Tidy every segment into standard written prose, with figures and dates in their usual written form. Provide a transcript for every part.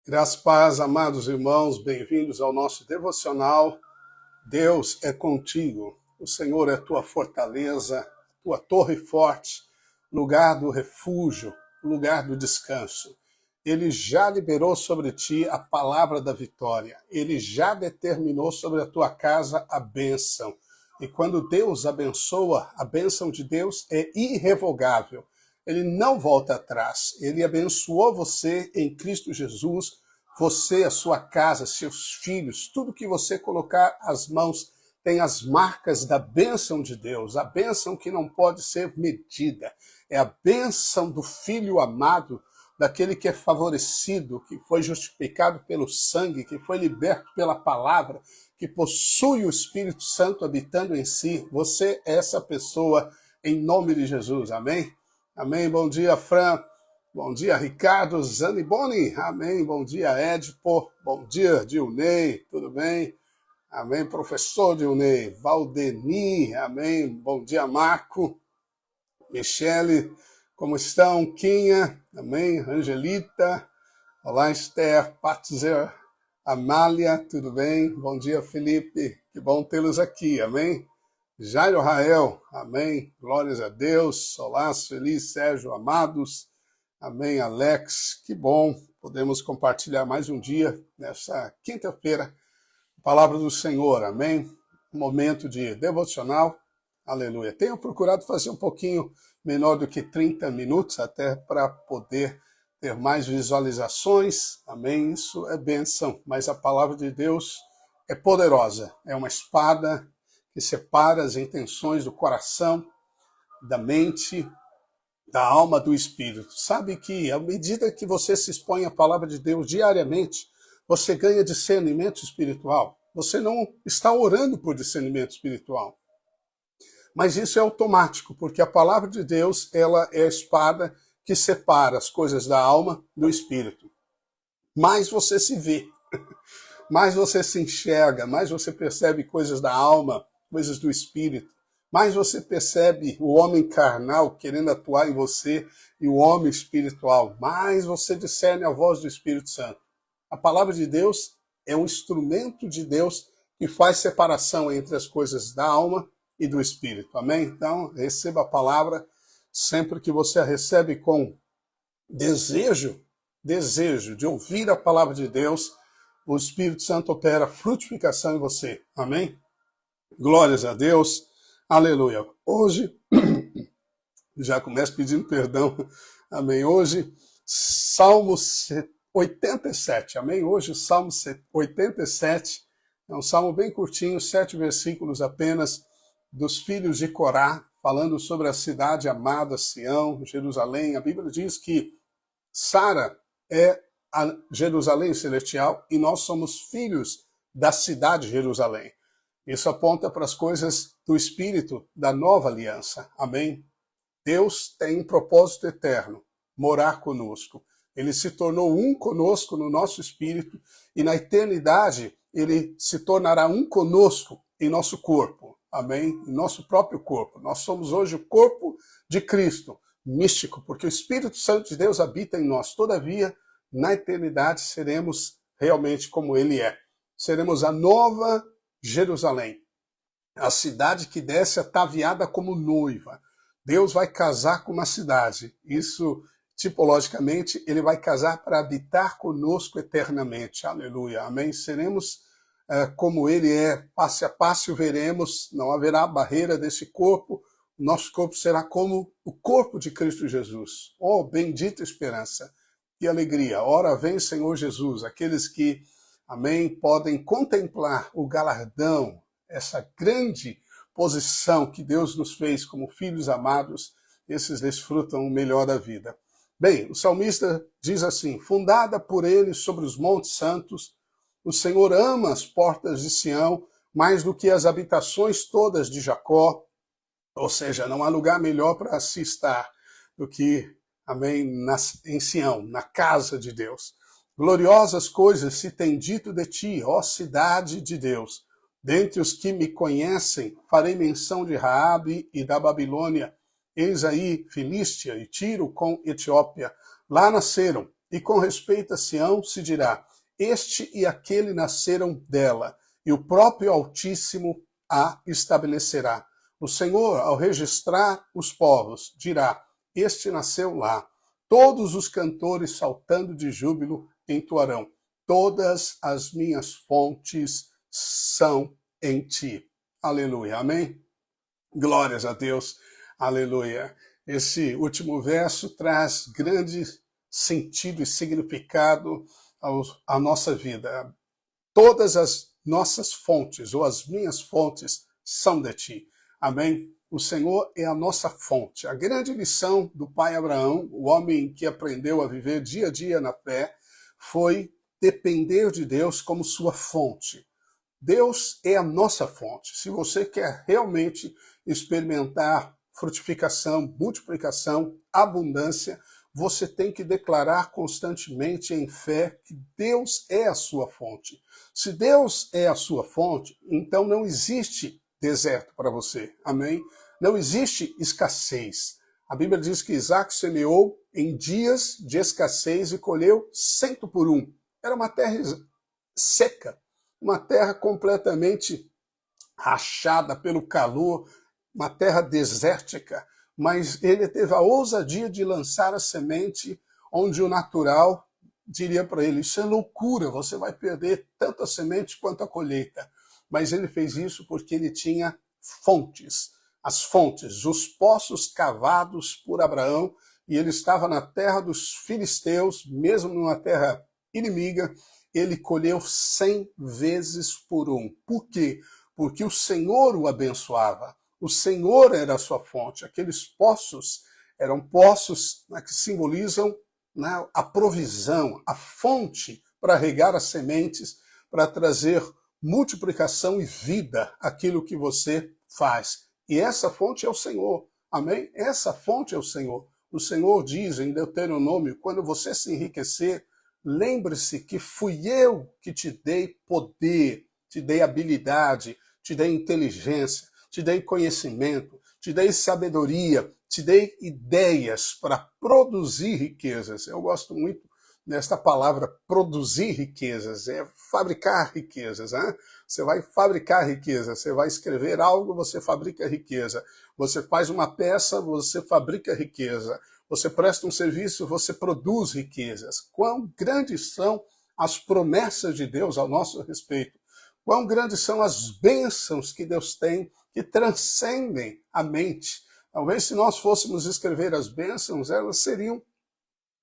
Graças, paz, amados irmãos, bem-vindos ao nosso devocional. Deus é contigo, o Senhor é tua fortaleza, tua torre forte, lugar do refúgio, lugar do descanso. Ele já liberou sobre ti a palavra da vitória, ele já determinou sobre a tua casa a bênção. E quando Deus abençoa, a bênção de Deus é irrevogável. Ele não volta atrás. Ele abençoou você em Cristo Jesus, você, a sua casa, seus filhos, tudo que você colocar as mãos tem as marcas da bênção de Deus, a bênção que não pode ser medida. É a bênção do Filho amado, daquele que é favorecido, que foi justificado pelo sangue, que foi liberto pela palavra, que possui o Espírito Santo habitando em si. Você é essa pessoa em nome de Jesus. Amém? Amém. Bom dia, Fran. Bom dia, Ricardo Zaniboni. Amém. Bom dia, Edipo. Bom dia, Dilnei. Tudo bem? Amém, professor Dilnei. Valdeni. Amém. Bom dia, Marco. Michele. Como estão? Quinha. Amém. Angelita. Olá, Esther. Patzer. Amália. Tudo bem? Bom dia, Felipe. Que bom tê-los aqui. Amém. Jairo Rael, amém, glórias a Deus, Solás, Feliz, Sérgio, amados, amém, Alex, que bom, podemos compartilhar mais um dia, nessa quinta-feira, a palavra do Senhor, amém, um momento de devocional, aleluia. Tenho procurado fazer um pouquinho menor do que 30 minutos, até para poder ter mais visualizações, amém, isso é bênção, mas a palavra de Deus é poderosa, é uma espada que separa as intenções do coração, da mente, da alma, do espírito. Sabe que à medida que você se expõe à palavra de Deus diariamente, você ganha discernimento espiritual. Você não está orando por discernimento espiritual. Mas isso é automático, porque a palavra de Deus, ela é a espada que separa as coisas da alma do espírito. Mais você se vê, mais você se enxerga, mais você percebe coisas da alma, coisas do espírito, mais você percebe o homem carnal querendo atuar em você e o homem espiritual, mais você discerne a voz do Espírito Santo. A palavra de Deus é um instrumento de Deus que faz separação entre as coisas da alma e do espírito. Amém? Então, receba a palavra sempre que você a recebe com desejo de ouvir a palavra de Deus, o Espírito Santo opera frutificação em você. Amém? Glórias a Deus. Aleluia. Hoje, já começo pedindo perdão. Amém. Hoje, Salmo 87. Amém. Hoje, o Salmo 87 é um salmo bem curtinho, 7 versículos apenas, dos filhos de Corá, falando sobre a cidade amada, Sião, Jerusalém. A Bíblia diz que Sara é a Jerusalém celestial e nós somos filhos da cidade de Jerusalém. Isso aponta para as coisas do Espírito da nova aliança. Amém? Deus tem um propósito eterno, morar conosco. Ele se tornou um conosco no nosso espírito e na eternidade ele se tornará um conosco em nosso corpo. Amém? Em nosso próprio corpo. Nós somos hoje o corpo de Cristo, místico, porque o Espírito Santo de Deus habita em nós. Todavia, na eternidade seremos realmente como ele é. Seremos a nova Jerusalém, a cidade que desce ataviada como noiva. Deus vai casar com uma cidade. Isso, tipologicamente, ele vai casar para habitar conosco eternamente. Aleluia. Amém? Seremos como ele é, passe a passe o veremos, não haverá barreira desse corpo. O nosso corpo será como o corpo de Cristo Jesus. Oh, bendita esperança. Que alegria. Ora vem, Senhor Jesus, aqueles que amém, podem contemplar o galardão, essa grande posição que Deus nos fez como filhos amados, esses desfrutam o melhor da vida. Bem, o salmista diz assim, fundada por ele sobre os montes santos, o Senhor ama as portas de Sião mais do que as habitações todas de Jacó, ou seja, não há lugar melhor para se estar do que, amém, em Sião, na casa de Deus. Gloriosas coisas se tem dito de ti, ó cidade de Deus. Dentre os que me conhecem, farei menção de Raabe e da Babilônia. Eis aí Filístia e Tiro com Etiópia. Lá nasceram E com respeito a Sião se dirá, este e aquele nasceram dela, e o próprio Altíssimo a estabelecerá. O Senhor, ao registrar os povos, dirá, este nasceu lá. Todos os cantores saltando de júbilo entoarão, todas as minhas fontes são em ti. Aleluia, amém? Glórias a Deus, aleluia. Esse último verso traz grande sentido e significado à nossa vida. Todas as nossas fontes, ou as minhas fontes, são de ti. Amém? O Senhor é a nossa fonte. A grande lição do pai Abraão, o homem que aprendeu a viver dia a dia na fé, foi depender de Deus como sua fonte. Deus é a nossa fonte. Se você quer realmente experimentar frutificação, multiplicação, abundância, você tem que declarar constantemente em fé que Deus é a sua fonte. Se Deus é a sua fonte, então não existe deserto para você. Amém? Não existe escassez. A Bíblia diz que Isaac semeou em dias de escassez e colheu 100 por 1. Era uma terra seca, uma terra completamente rachada pelo calor, uma terra desértica, mas ele teve a ousadia de lançar a semente onde o natural diria para ele, isso é loucura, você vai perder tanto a semente quanto a colheita. Mas ele fez isso porque ele tinha fontes, as fontes, os poços cavados por Abraão, e ele estava na terra dos filisteus, mesmo numa terra inimiga, ele colheu 100 vezes por 1. Por quê? Porque o Senhor o abençoava. O Senhor era a sua fonte. Aqueles poços eram poços, né, que simbolizam, né, a provisão, a fonte para regar as sementes, para trazer multiplicação e vida àquilo que você faz. E essa fonte é o Senhor. Amém? Essa fonte é o Senhor. O Senhor diz em Deuteronômio, quando você se enriquecer, lembre-se que fui eu que te dei poder, te dei habilidade, te dei inteligência, te dei conhecimento, te dei sabedoria, te dei ideias para produzir riquezas. Eu gosto muito desta palavra produzir riquezas, é fabricar riquezas. Né? Você vai fabricar riqueza, você vai escrever algo, você fabrica riqueza. Você faz uma peça, você fabrica riqueza. Você presta um serviço, você produz riquezas. Quão grandes são as promessas de Deus ao nosso respeito. Quão grandes são as bênçãos que Deus tem que transcendem a mente. Talvez se nós fôssemos escrever as bênçãos, elas seriam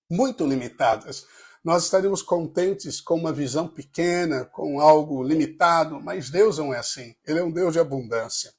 muito limitadas. Nós estaríamos contentes com uma visão pequena, com algo limitado, mas Deus não é assim. Ele é um Deus de abundância.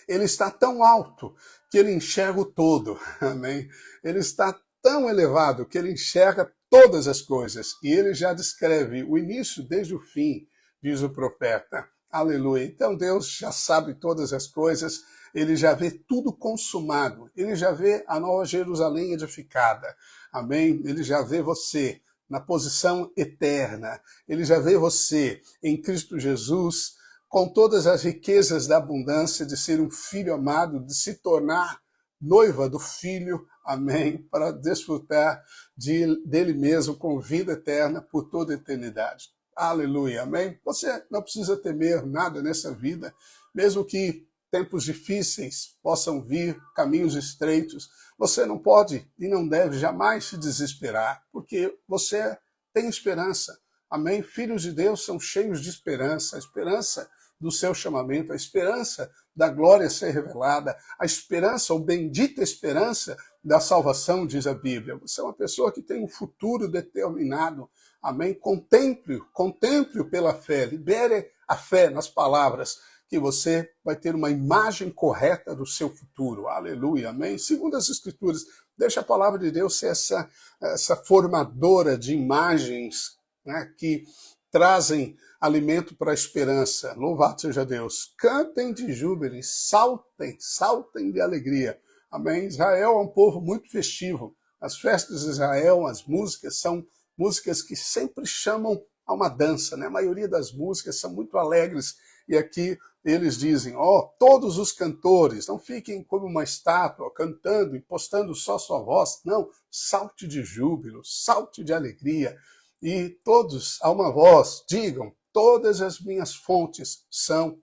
Ele está tão alto que ele enxerga o todo. Amém? Ele está tão elevado que ele enxerga todas as coisas. E ele já descreve o início desde o fim, diz o profeta. Aleluia. Então Deus já sabe todas as coisas, ele já vê tudo consumado, ele já vê a nova Jerusalém edificada. Amém? Ele já vê você na posição eterna. Ele já vê você em Cristo Jesus, com todas as riquezas da abundância de ser um filho amado, de se tornar noiva do Filho, amém, para desfrutar dele mesmo com vida eterna por toda a eternidade. Aleluia, amém? Você não precisa temer nada nessa vida, mesmo que tempos difíceis possam vir, caminhos estreitos, você não pode e não deve jamais se desesperar, porque você tem esperança, amém? Filhos de Deus são cheios de esperança, a esperança do seu chamamento, a esperança da glória ser revelada, a esperança, ou bendita esperança da salvação, diz a Bíblia. Você é uma pessoa que tem um futuro determinado, amém? Contemple-o pela fé, libere a fé nas palavras, que você vai ter uma imagem correta do seu futuro. Aleluia, amém? Segundo as Escrituras, deixa a palavra de Deus ser essa formadora de imagens, né, que trazem alimento para a esperança. Louvado seja Deus. Cantem de júbilo, saltem de alegria. Amém? Israel é um povo muito festivo. As festas de Israel, as músicas, são músicas que sempre chamam há uma dança, né? A maioria das músicas são muito alegres, e aqui eles dizem, todos os cantores, não fiquem como uma estátua, cantando e postando só sua voz, não, salte de júbilo, salte de alegria, e todos, a uma voz, digam, todas as minhas fontes são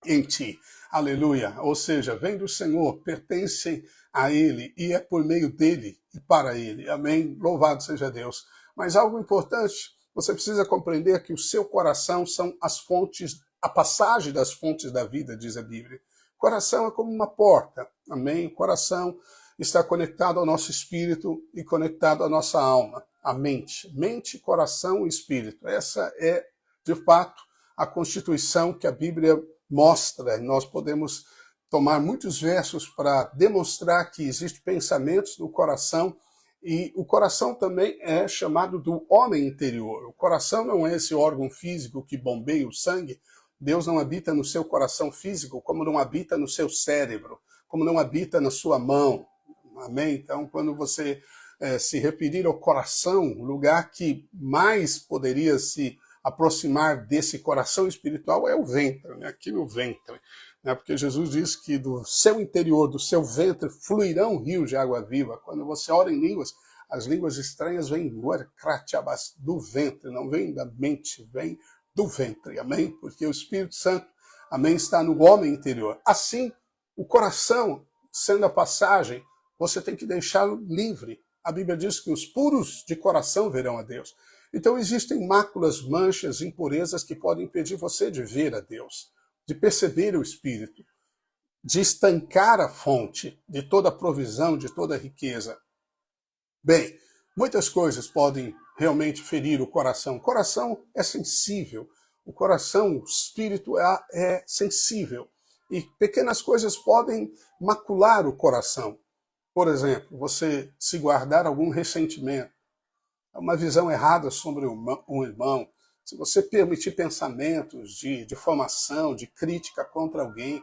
em ti. Aleluia. Ou seja, vem do Senhor, pertencem a Ele e é por meio dele e para Ele. Amém? Louvado seja Deus. Mas algo importante, você precisa compreender que o seu coração são as fontes, a passagem das fontes da vida, diz a Bíblia. Coração é como uma porta. Amém? Coração está conectado ao nosso espírito e conectado à nossa alma, a mente. Mente, coração e espírito. Essa é, de fato, a constituição que a Bíblia mostra. Nós podemos tomar muitos versos para demonstrar que existem pensamentos no coração, e o coração também é chamado do homem interior. O coração não é esse órgão físico que bombeia o sangue. Deus não habita no seu coração físico, como não habita no seu cérebro, como não habita na sua mão. Amém? Então, quando você se referir ao coração, o lugar que mais poderia se aproximar desse coração espiritual é o ventre, né? Aqui no ventre. Né? Porque Jesus diz que do seu interior, do seu ventre, fluirão rios de água viva. Quando você ora em línguas, as línguas estranhas vêm do ventre, não vêm da mente, vêm do ventre. Amém? Porque o Espírito Santo, amém, está no homem interior. Assim, o coração, sendo a passagem, você tem que deixá-lo livre. A Bíblia diz que os puros de coração verão a Deus. Então existem máculas, manchas, impurezas que podem impedir você de ver a Deus, de perceber o Espírito, de estancar a fonte de toda a provisão, de toda a riqueza. Bem, muitas coisas podem realmente ferir o coração. O coração é sensível, o coração, o espírito é sensível. E pequenas coisas podem macular o coração. Por exemplo, você se guardar algum ressentimento, uma visão errada sobre um irmão, se você permitir pensamentos de difamação, de crítica contra alguém,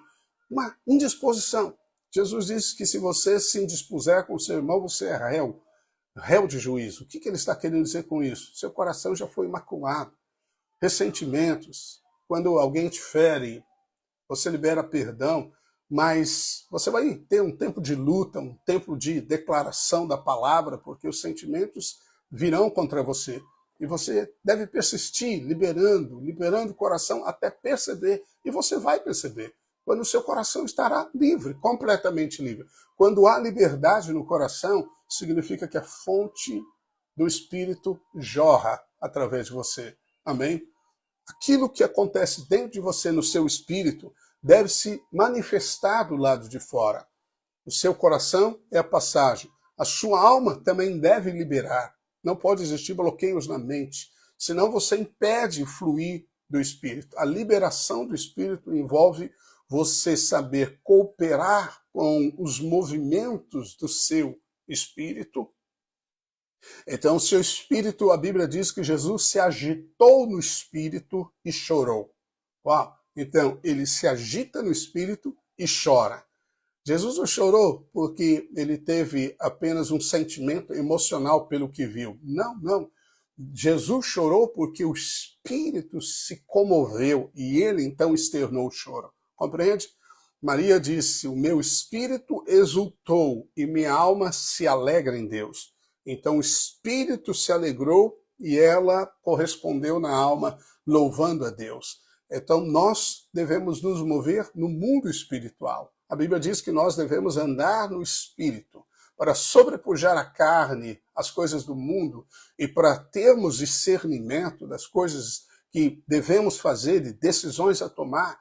uma indisposição. Jesus disse que se você se indispuser com o seu irmão, você é réu de juízo. O que ele está querendo dizer com isso? Seu coração já foi maculado. Ressentimentos, quando alguém te fere, você libera perdão, mas você vai ter um tempo de luta, um tempo de declaração da palavra, porque os sentimentos virão contra você. E você deve persistir, liberando o coração até perceber. E você vai perceber quando o seu coração estará livre, completamente livre. Quando há liberdade no coração, significa que a fonte do Espírito jorra através de você. Amém? Aquilo que acontece dentro de você, no seu espírito, deve se manifestar do lado de fora. O seu coração é a passagem. A sua alma também deve liberar. Não pode existir bloqueios na mente, senão você impede o fluir do Espírito. A liberação do Espírito envolve você saber cooperar com os movimentos do seu Espírito. Então, o seu Espírito, a Bíblia diz que Jesus se agitou no Espírito e chorou. Uau! Então, ele se agita no Espírito e chora. Jesus não chorou porque ele teve apenas um sentimento emocional pelo que viu. Não, não. Jesus chorou porque o Espírito se comoveu e ele então externou o choro. Compreende? Maria disse, o meu espírito exultou e minha alma se alegra em Deus. Então o Espírito se alegrou e ela correspondeu na alma louvando a Deus. Então nós devemos nos mover no mundo espiritual. A Bíblia diz que nós devemos andar no Espírito para sobrepujar a carne, as coisas do mundo, e para termos discernimento das coisas que devemos fazer e decisões a tomar.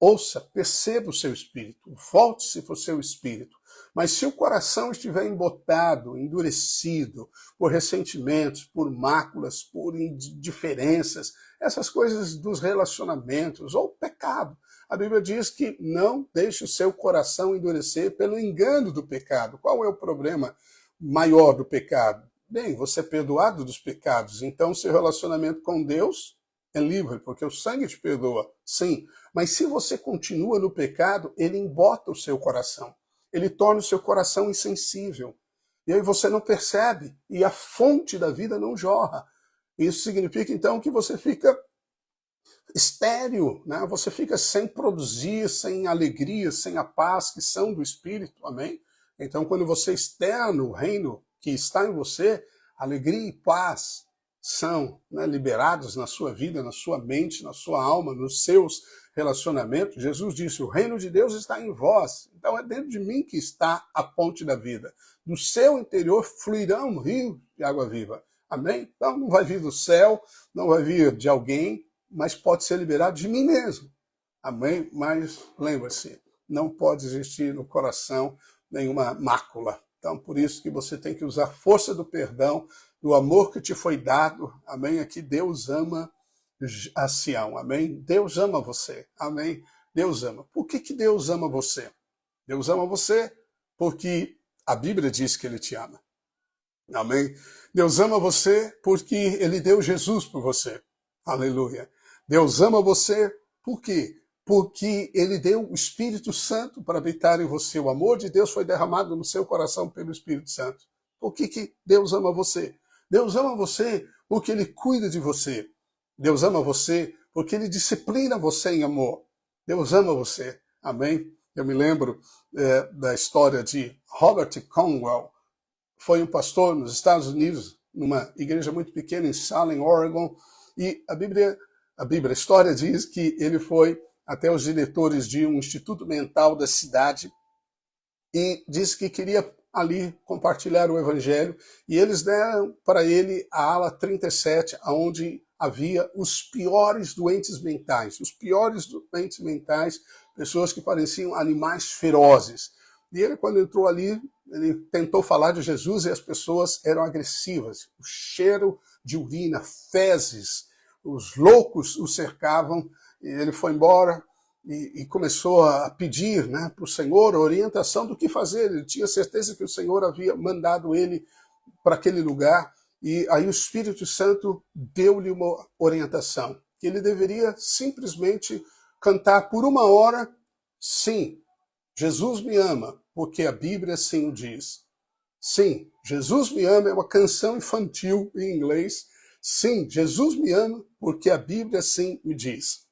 Ouça, perceba o seu espírito, volte-se para o seu espírito. Mas se o coração estiver embotado, endurecido por ressentimentos, por máculas, por indiferenças, essas coisas dos relacionamentos ou pecado, a Bíblia diz que não deixe o seu coração endurecer pelo engano do pecado. Qual é o problema maior do pecado? Bem, você é perdoado dos pecados, então seu relacionamento com Deus é livre, porque o sangue te perdoa, sim. Mas se você continua no pecado, ele embota o seu coração. Ele torna o seu coração insensível. E aí você não percebe, e a fonte da vida não jorra. Isso significa, então, que você fica estéril, né? Você fica sem produzir, sem alegria, sem a paz que são do Espírito, amém? Então, quando você externa o reino que está em você, alegria e paz são, né, liberados na sua vida, na sua mente, na sua alma, nos seus relacionamentos. Jesus disse, o reino de Deus está em vós. Então, é dentro de mim que está a ponte da vida. Do seu interior fluirá um rio de água viva. Amém? Então, não vai vir do céu, não vai vir de alguém, mas pode ser liberado de mim mesmo. Amém? Mas lembre-se, não pode existir no coração nenhuma mácula. Então, por isso que você tem que usar a força do perdão, do amor que te foi dado. Amém? Aqui Deus ama a Sião. Amém? Deus ama você. Amém? Deus ama. Por que Deus ama você? Deus ama você porque a Bíblia diz que Ele te ama. Amém? Deus ama você porque Ele deu Jesus por você. Aleluia. Deus ama você por quê? Porque Ele deu o Espírito Santo para habitar em você. O amor de Deus foi derramado no seu coração pelo Espírito Santo. Por que Deus ama você? Deus ama você porque Ele cuida de você. Deus ama você porque Ele disciplina você em amor. Deus ama você. Amém? Eu me lembro da história de Robert Conwell. Foi um pastor nos Estados Unidos, numa igreja muito pequena em Salem, Oregon, e a história diz que ele foi até os diretores de um instituto mental da cidade e disse que queria ali compartilhar o evangelho, e eles deram para ele a ala 37, onde havia os piores doentes mentais, pessoas que pareciam animais ferozes. E ele, quando entrou ali, ele tentou falar de Jesus e as pessoas eram agressivas. O cheiro de urina, fezes, os loucos o cercavam. E ele foi embora e começou a pedir, né, para o Senhor a orientação do que fazer. Ele tinha certeza que o Senhor havia mandado ele para aquele lugar. E aí o Espírito Santo deu-lhe uma orientação, que ele deveria simplesmente cantar por 1 hora, sim, Jesus me ama, porque a Bíblia assim o diz. Sim, Jesus me ama é uma canção infantil em inglês. Sim, Jesus me ama, porque a Bíblia assim me diz.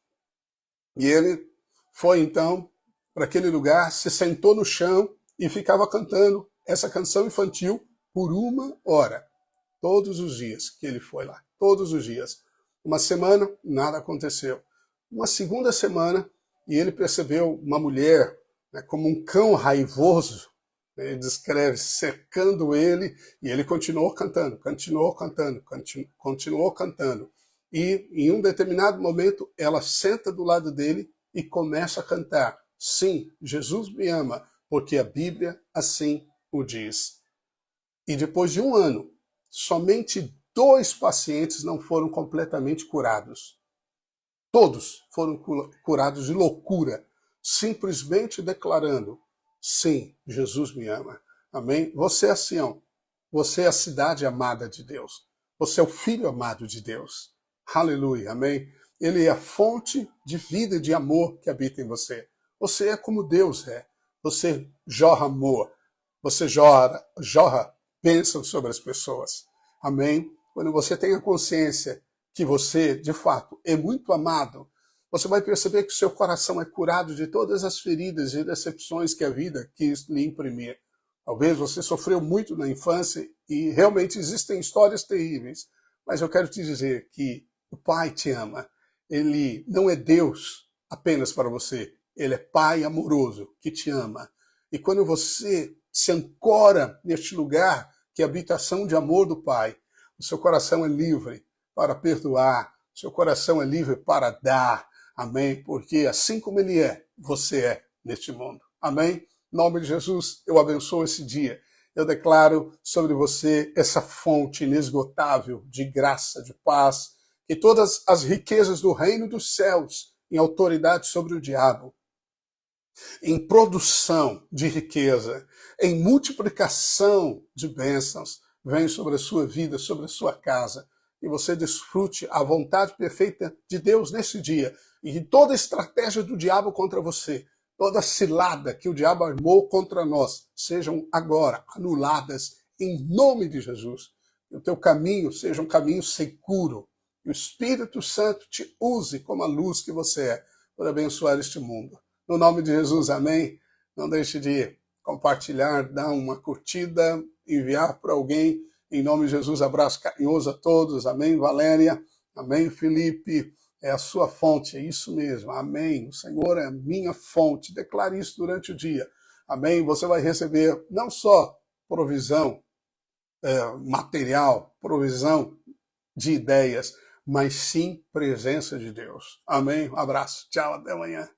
E ele foi então para aquele lugar, se sentou no chão e ficava cantando essa canção infantil por 1 hora. Todos os dias que ele foi lá, todos os dias. Uma semana, nada aconteceu. Uma segunda semana, e ele percebeu uma mulher, né, como um cão raivoso, ele descreve, cercando ele, e ele continuou cantando. E em um determinado momento, ela senta do lado dele e começa a cantar. Sim, Jesus me ama, porque a Bíblia assim o diz. E depois de 1 ano, somente 2 pacientes não foram completamente curados. Todos foram curados de loucura, simplesmente declarando, sim, Jesus me ama. Amém? Você é Sião. Você é a cidade amada de Deus. Você é o filho amado de Deus. Aleluia. Amém? Ele é a fonte de vida e de amor que habita em você. Você é como Deus é. Você jorra amor. Você jorra bênção sobre as pessoas. Amém? Quando você tem a consciência que você, de fato, é muito amado, você vai perceber que o seu coração é curado de todas as feridas e decepções que a vida quis lhe imprimir. Talvez você sofreu muito na infância e realmente existem histórias terríveis, mas eu quero te dizer que o Pai te ama. Ele não é Deus apenas para você, Ele é Pai amoroso que te ama. E quando você se ancora neste lugar, que é a habitação de amor do Pai, o seu coração é livre para perdoar, o seu coração é livre para dar, amém? Porque assim como Ele é, você é neste mundo, amém? Em nome de Jesus, eu abençoo esse dia. Eu declaro sobre você essa fonte inesgotável de graça, de paz, que todas as riquezas do reino dos céus, em autoridade sobre o diabo, em produção de riqueza, em multiplicação de bênçãos, vem sobre a sua vida, sobre a sua casa, e você desfrute a vontade perfeita de Deus nesse dia, e toda a estratégia do diabo contra você, toda a cilada que o diabo armou contra nós, sejam agora anuladas em nome de Jesus. que o teu caminho seja um caminho seguro, que o Espírito Santo te use como a luz que você é, para abençoar este mundo. No nome de Jesus, amém. Não deixe de compartilhar, dar uma curtida, enviar para alguém. Em nome de Jesus, abraço carinhoso a todos. Amém, Valéria. Amém, Felipe. É a sua fonte, é isso mesmo. Amém. O Senhor é a minha fonte. Declare isso durante o dia. Amém. Você vai receber não só provisão material, provisão de ideias, mas sim presença de Deus. Amém. Um abraço. Tchau. Até amanhã.